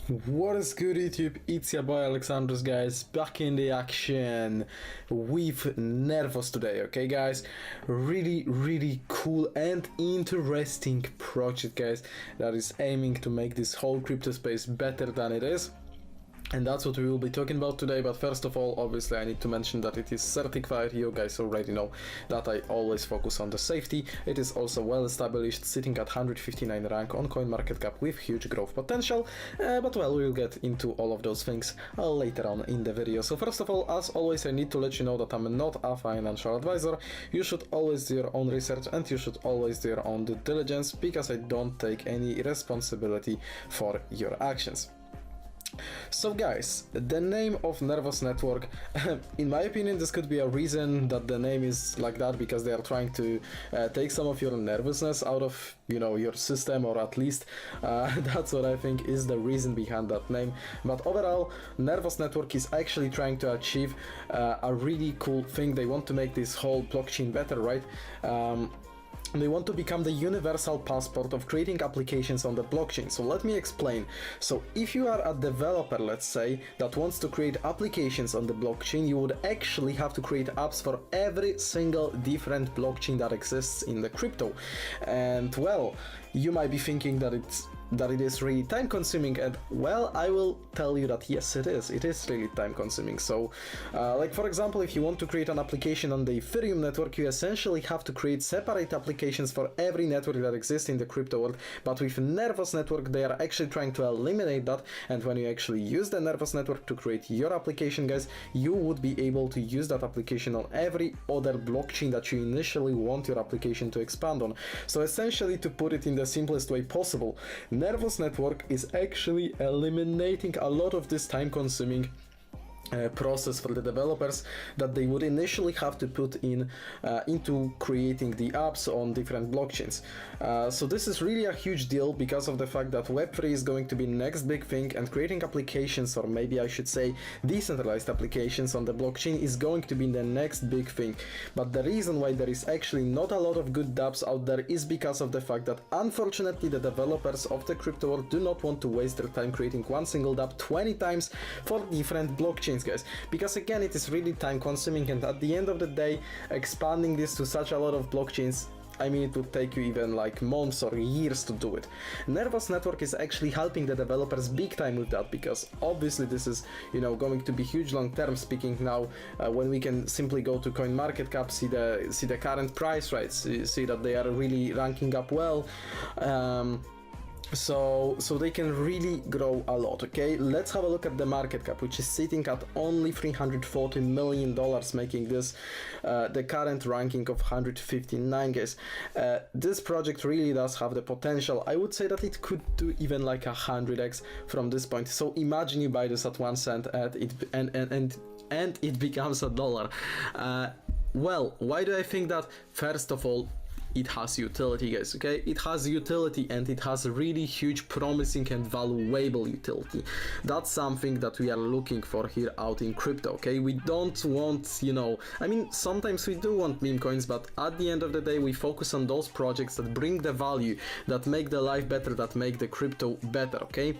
What is good, YouTube? It's your boy Alexandros, guys, back in the action with Nervos today, okay guys? Really cool and interesting project, guys, that is aiming to make this whole crypto space better than it is. And that's what we will be talking about today. But first of all, obviously I need to mention that it is certified. You guys already know that I always focus on the safety. It is also well established, sitting at 159 rank on CoinMarketCap with huge growth potential. But well, we'll get into all of those things later on in the video. So first of all, as always, I need to let you know that I'm not a financial advisor. You should always do your own research and you should always do your own due diligence, because I don't take any responsibility for your actions. So guys, the name of Nervos network, in my opinion, this could be a reason that the name is like that, because they are trying to take some of your nervousness out of, you know, your system, or at least that's what I think is the reason behind that name. But overall, Nervos network is actually trying to achieve a really cool thing. They want to make this whole blockchain better, right? They want to become the universal passport of creating applications on the blockchain. So let me explain. So if you are a developer, let's say, that wants to create applications on the blockchain, you would actually have to create apps for every single different blockchain that exists in the crypto. And well, you might be thinking that it is really time consuming, and well, I will tell you that yes, it is really time consuming. So like for example, if you want to create an application on the Ethereum network, you essentially have to create separate applications for every network that exists in the crypto world. But with Nervos network, they are actually trying to eliminate that, and when you actually use the Nervos network to create your application, guys, you would be able to use that application on every other blockchain that you initially want your application to expand on. So essentially, to put it in the simplest way possible, Nervos network is actually eliminating a lot of this time-consuming process for the developers that they would initially have to put in into creating the apps on different blockchains. So this is really a huge deal, because of the fact that Web3 is going to be next big thing, and creating applications, or maybe I should say decentralized applications on the blockchain, is going to be the next big thing. But the reason why there is actually not a lot of good dApps out there is because of the fact that unfortunately the developers of the crypto world do not want to waste their time creating one single dApp 20 times for different blockchains, guys, because again, it is really time consuming, and at the end of the day, expanding this to such a lot of blockchains, I mean, it would take you even like months or years to do it. Nervos network is actually helping the developers big time with that, because obviously this is, you know, going to be huge long term. Speaking now, when we can simply go to CoinMarketCap, see the current price, right? See that they are really ranking up well. So they can really grow a lot. Okay, let's have a look at the market cap, which is sitting at only $340 million, making this the current ranking of 159, guys. This project really does have the potential. I would say that it could do even like 100x from this point. So imagine you buy this at 1 cent and it becomes $1. Well, why do I think that? First of all, it has utility, guys, okay? It has utility, and it has really huge, promising and valuable utility. That's something that we are looking for here out in crypto, okay? We don't want, you know, I mean, sometimes we do want meme coins, but at the end of the day, we focus on those projects that bring the value, that make the life better, that make the crypto better, okay?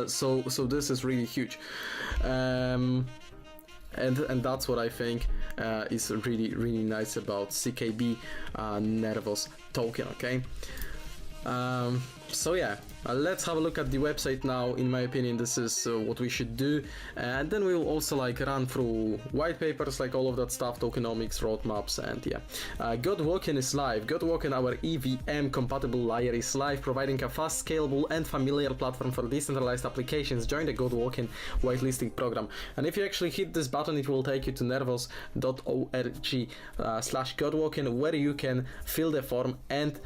So this is really huge. And that's what I think is really nice about CKB Nervos token, okay? So yeah, let's have a look at the website now. In my opinion, this is what we should do, and then we will also like run through white papers, like all of that stuff, tokenomics, roadmaps, and yeah. Godwalken is live. Godwalken, our EVM compatible layer, is live, providing a fast, scalable and familiar platform for decentralized applications. Join the Godwalken whitelisting program, and if you actually hit this button, it will take you to nervos.org/Godwalken, where you can fill the form and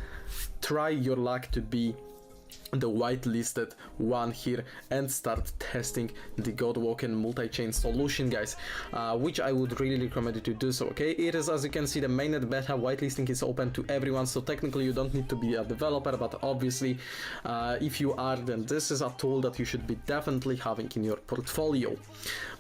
try your luck to be the whitelisted one here and start testing the Godwalken multi-chain solution, guys, which I would really recommend you to do so. Okay, it is, as you can see, the mainnet beta whitelisting is open to everyone, so technically you don't need to be a developer, but obviously if you are, then this is a tool that you should be definitely having in your portfolio.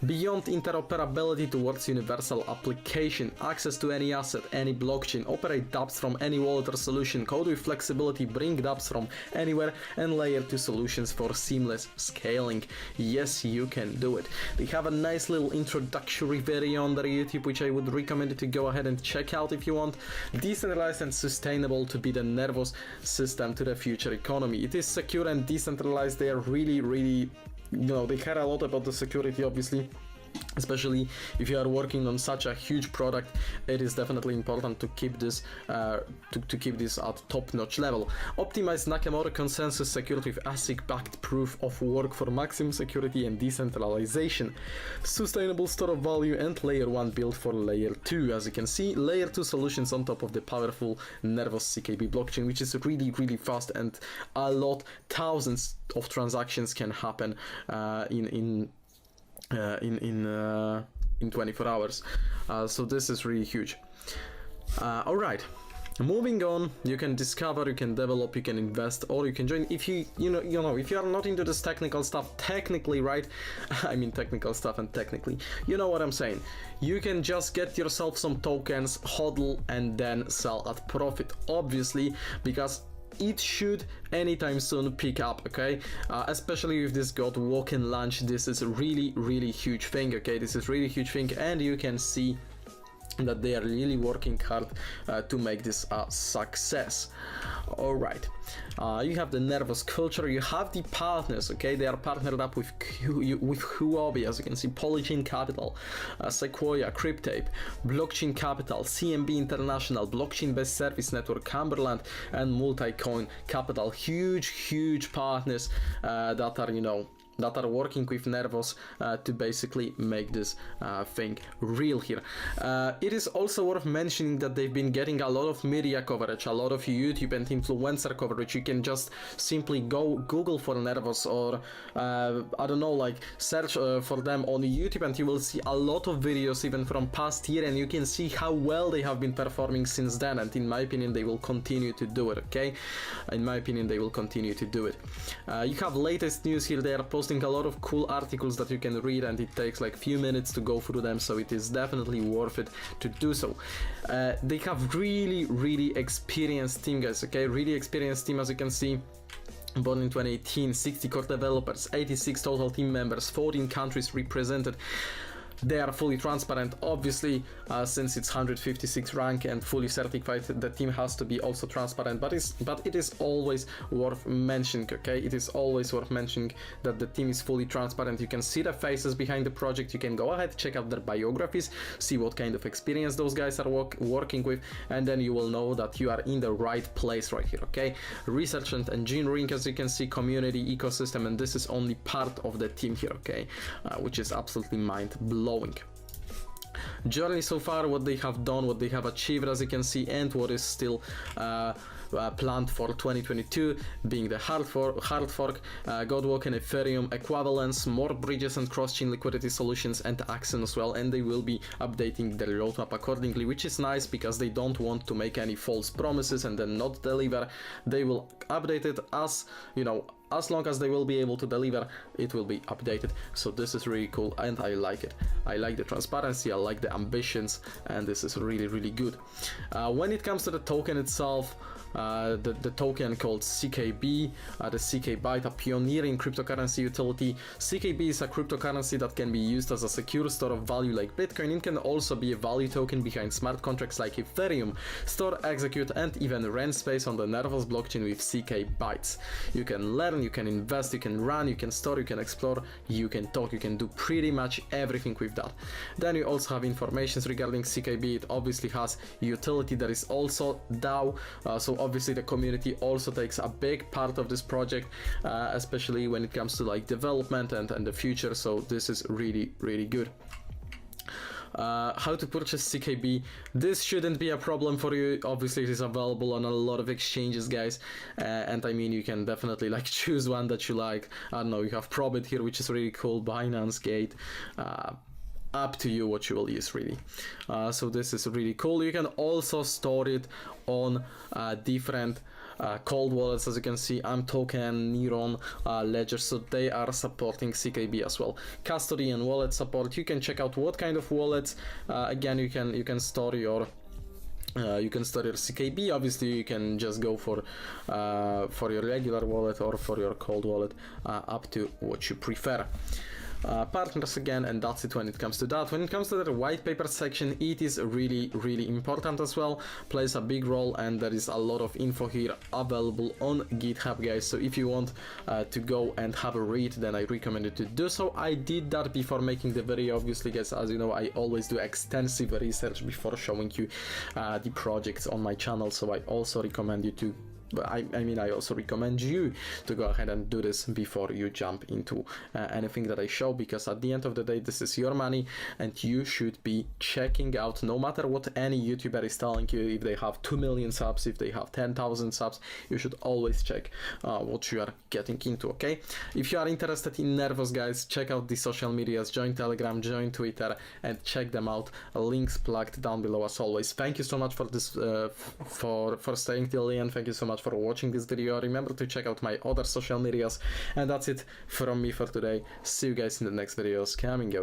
Beyond interoperability towards universal application, access to any asset, any blockchain, operate dApps from any wallet or solution, code with flexibility, bring dApps from anywhere, and layer 2 solutions for seamless scaling. Yes, you can do it. They have a nice little introductory video on their YouTube, which I would recommend you to go ahead and check out if you want. Decentralized and sustainable to be the Nervos system to the future economy. It is secure and decentralized. They are really, they care a lot about the security, obviously. Especially if you are working on such a huge product, it is definitely important to keep this to keep this at top-notch level. Optimized Nakamura consensus secured with ASIC-backed proof of work for maximum security and decentralization. Sustainable store of value and layer 1 built for layer 2. As you can see, layer 2 solutions on top of the powerful Nervos CKB blockchain, which is really fast, and thousands of transactions can happen in 24 hours. So this is really huge. All right, moving on, you can discover, you can develop, you can invest, or you can join. If if you are not into this technical stuff, technically, right? I mean technical stuff and technically, you know what I'm saying. You can just get yourself some tokens, hodl, and then sell at profit, obviously, because it should anytime soon pick up, okay? Especially if this got walk and launch, this is a really huge thing, okay? This is really huge thing, and you can see that they are really working hard to make this a success. All right, you have the Nervos culture, you have the partners, okay? They are partnered up with Huobi, as you can see, Polychain Capital, Sequoia, Cryptape, Blockchain Capital, CMB International, Blockchain-based service network Cumberland, and Multicoin Capital. Huge partners that are, that are working with Nervos to basically make this thing real here. It is also worth mentioning that they've been getting a lot of media coverage, a lot of YouTube and influencer coverage. You can just simply go Google for Nervos, or I don't know, like search for them on YouTube, and you will see a lot of videos even from past year, and you can see how well they have been performing since then, and in my opinion they will continue to do it, okay? In my opinion they will continue to do it. You have latest news here. They are posting a lot of cool articles that you can read, and it takes like few minutes to go through them, so it is definitely worth it to do so. They have really experienced team, guys, okay? Really experienced team, as you can see. Born in 2018, 60 core developers, 86 total team members, 14 countries represented. They are fully transparent, obviously, since it's 156 rank and fully certified, the team has to be also transparent, but it is always worth mentioning, okay? It is always worth mentioning that the team is fully transparent. You can see the faces behind the project, you can go ahead, check out their biographies, see what kind of experience those guys are working with, and then you will know that you are in the right place right here, okay? Research and engineering, as you can see, community, ecosystem, and this is only part of the team here, okay? Which is absolutely mind-blowing. Journey so far, what they have done, what they have achieved, as you can see, and what is still planned for 2022, being the hard fork, Godwalk and Ethereum equivalence, more bridges and cross-chain liquidity solutions, and Axon as well, and they will be updating their roadmap accordingly, which is nice because they don't want to make any false promises and then not deliver. They will update it as, as long as they will be able to deliver, it will be updated. So this is really cool, and I like it. I like the transparency, I like the ambitions, and this is really good. When it comes to the token itself, the token called CKB, the CK-Byte, a pioneering cryptocurrency utility. CKB is a cryptocurrency that can be used as a secure store of value like Bitcoin. It can also be a value token behind smart contracts like Ethereum, store, execute, and even rent space on the Nervos blockchain with CK-Bytes. You can learn, you can invest, you can run, you can store, you can explore, you can talk, you can do pretty much everything with that. Then you also have information regarding CKB. It obviously has utility. There is also DAO, so obviously the community also takes a big part of this project, especially when it comes to like development and the future. So this is really good. How to purchase CKB. This shouldn't be a problem for you. Obviously it is available on a lot of exchanges, guys, and I mean, you can definitely like choose one that you like. I don't know, you have Probit here, which is really cool, Binance, Gate, up to you what you will use, really. So this is really cool. You can also store it on different cold wallets, as you can see, Token, Neuron, Ledger, so they are supporting CKB as well. Custody and wallet support. You can check out what kind of wallets. Again, you can store your You can store your CKB. Obviously, you can just go for your regular wallet or for your cold wallet, up to what you prefer. Partners again, and that's it when it comes to that. When it comes to the white paper section, it is really important as well, plays a big role, and there is a lot of info here available on GitHub, guys. So if you want to go and have a read, then I recommend you to do so. I did that before making the video, obviously, guys. As you know, I always do extensive research before showing you the projects on my channel, so I also recommend you to I also recommend you to go ahead and do this before you jump into anything that I show, because at the end of the day, this is your money, and you should be checking out, no matter what any YouTuber is telling you, if they have 2 million subs, if they have 10,000 subs, you should always check what you are getting into, okay? If you are interested in Nervos, guys, check out the social medias, join Telegram, join Twitter, and check them out. Links plugged down below as always. Thank you so much for this, for staying till the end. Thank you so much for watching this video. Remember to check out my other social medias, and that's it from me for today. See you guys in the next videos coming out.